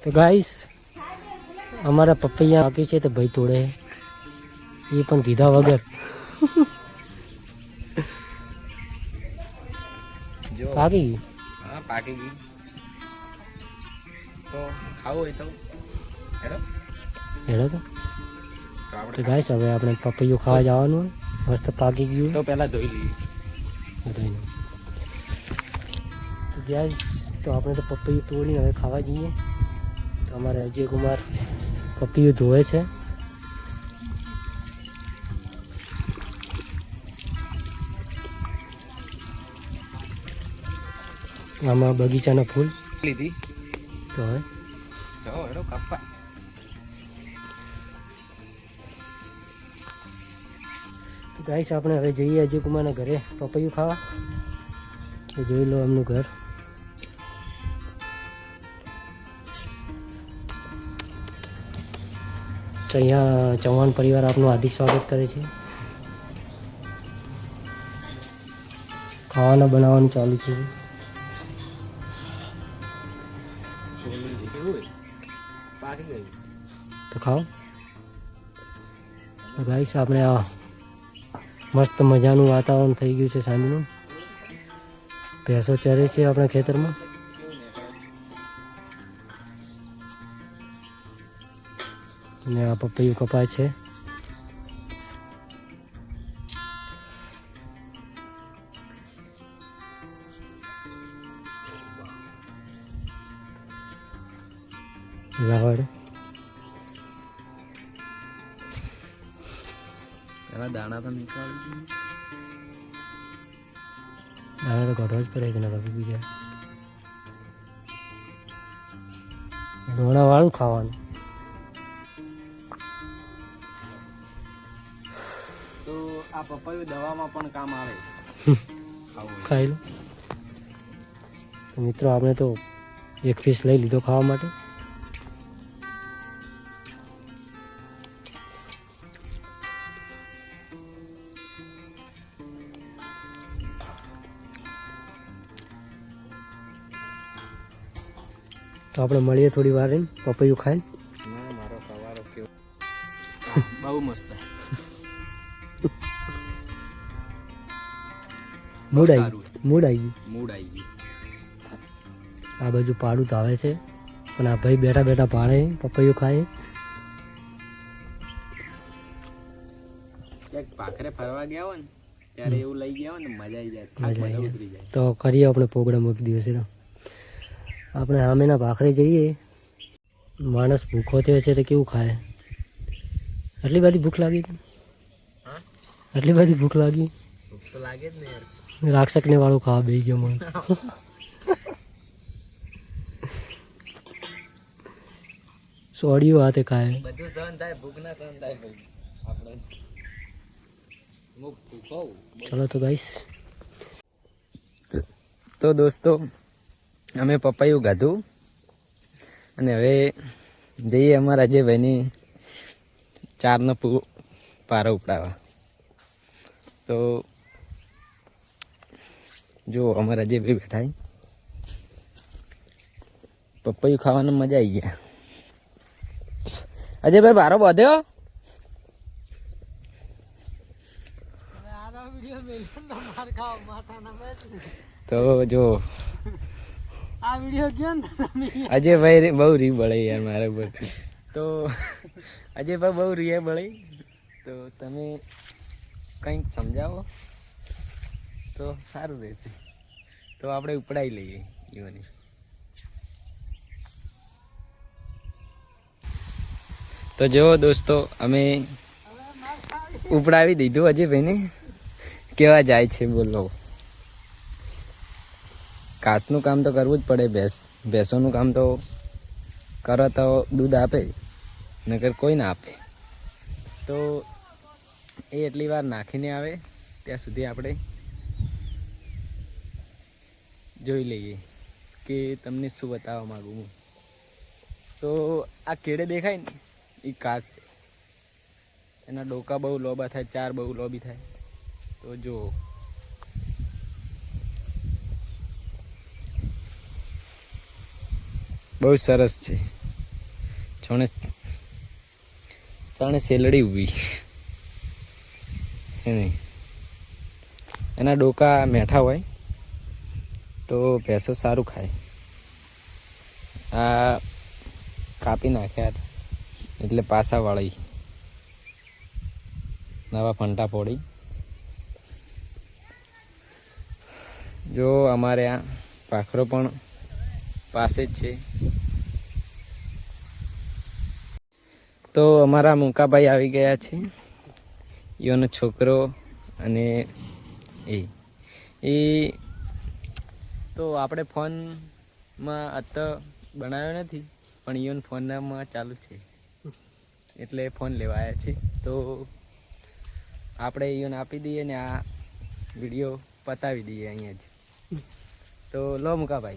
તો ગાઈસ અમારા પપૈયા બાકી છે તો ભાઈ તોડે એ પણ કીધા વગર. જો પાકી ગઈ. હા પાકી ગઈ. તો ખાવું હોય તો હેડો હેડો તો ગાઈસ હવે આપણે પપૈયું ખાવા જવાનું મસ્ત પાકી ગયું તો પહેલા ધોઈ લઈએ. બધું તો ગાઈસ તો આપણે તો પપૈયું તોડીને હવે ખાવા જઈએ. તો અમારે અજય કુમાર પપૈયું ધોવે છે. આમાં બગીચાના ફૂલ લીધી તો હવે જો હેડો કાપવા. તો ગાઈસ આપણે હવે જઈએ અજય કુમારના ઘરે પપૈયું ખાવા. એ જોઈ લો એમનું ઘર. તો અહીંયા ચૌહાણ પરિવાર આપનું હાર્દિક સ્વાગત કરે છે. ખાવાના બનાવવાનું ચાલુ છે. પાકી ગઈ. તો ખાઓ. તો ગાઈસ આપણે આ મસ્ત મજાનું વાતાવરણ થઈ ગયું છે સાંજનું. ભેંસો ચરે છે આપણા ખેતરમાં. અને આ પપૈયું કપાય છે. રાવડ એના દાણા તો નીકળી દાણા તો કાઢવા જ પડે કે ના કાપી બીજા દોણા વાળું ખાવાનું. તો આ પપૈયું દવામાં પણ કામ આવે. ખાઈ લો. તો મિત્રો આપણે તો એક પીસ લઈ લીધો ખાવા માટે. તો આપણે મળીએ થોડી વાર રહીને પપૈયું ખાઈને. મારો સવારો કેવો બહુ મસ્ત. મૂડ આવી ગયું. મૂડ આવી ગયું. આ બાજુ પાડું તો આવે છે પણ આ ભાઈ બેઠા બેઠા પાડે પપૈયું ખાય. ક્યાંક પાખરે ફરવા ગયા હોય ને ત્યારે એવું લઈ ગયા હોય ને મજા આવી જાય. મજા ઉતરી જાય. તો કરીએ આપણે પ્રોગ્રામ એક દિવસે. તો આપણે સામેના ભાખરે જઈએ. માણસ ભૂખો થયો છે તો કેવું ખાય. આટલી બધી ભૂખ લાગી હતી. આટલી બધી ભૂખ લાગી. ભૂખ તો લાગે જ ને યાર. રાક્ષકને વાળું ખાવા બેસી ગયો મને. સોડિયું હાથે ખાય. બધું સહન થાય. ભૂખ ના સહન થાય ભાઈ આપણે. ચલો તો ગાઈસ. તો દોસ્તો અમે પપૈયું ગાધું અને હવે જઈએ અમારા અજયભાઈની ચારનો પારો ઉપડાવવા. તો જો અમારા અજયભાઈ બેઠા પપૈયું ખાવાની મજા આવી ગયા. અજયભાઈ બારો બાંધ્યો. તો જો આ વિડિયો કેમ અજયભાઈ બહુ રી બળે યાર મારા પર. તો અજયભાઈ બહુ રી બળે. તો તમે કંઈક સમજાવો તો સારું રહેશે. તો આપણે ઉપડાવી લઈએ ઈવાની. તો જો દોસ્તો અમે ઉપડાવી દીધું અજયભાઈને. કેવા જાય છે બોલો. ઘાસનું કામ તો કરવું જ પડે. ભેંસોનું કામ તો કરો તો દૂધ આપે નકર કોઈ ના આપે. તો એ એટલી વાર નાખીને આવે ત્યાં સુધી આપણે જોઈ લઈએ કે તમને શું બતાવવા માગું હું. તો આ કેળે દેખાય ને એ ઘાસ છે. એના ડોકા બહુ લોબા થાય. ચાર બહુ લોબી થાય. તો જો બહુ સરસ છે. જાણે શેલડી ઊભી હે નહીં. એના ડોકા મેઠા હોય તો ભેંસો સારું ખાય. આ કાપી નાખ્યા હતા એટલે પાસા વાળી નવા ફંટા પોડી. જો અમારે આ પાખરો પણ પાસે જ છે. તો અમારા મુકાભાઈ આવી ગયા છે, એનો છોકરો અને એ તો આપણે ફોનમાં અત્યારે બનાવ્યો નથી, પણ ઈવન ફોનમાં ચાલુ છે એટલે ફોન લેવા આવ્યા છે. તો આપણે ઈવન આપી દઈએ ને આ વિડીયો પતાવી દઈએ અહીંયા જ. તો લો મુકાભાઈ.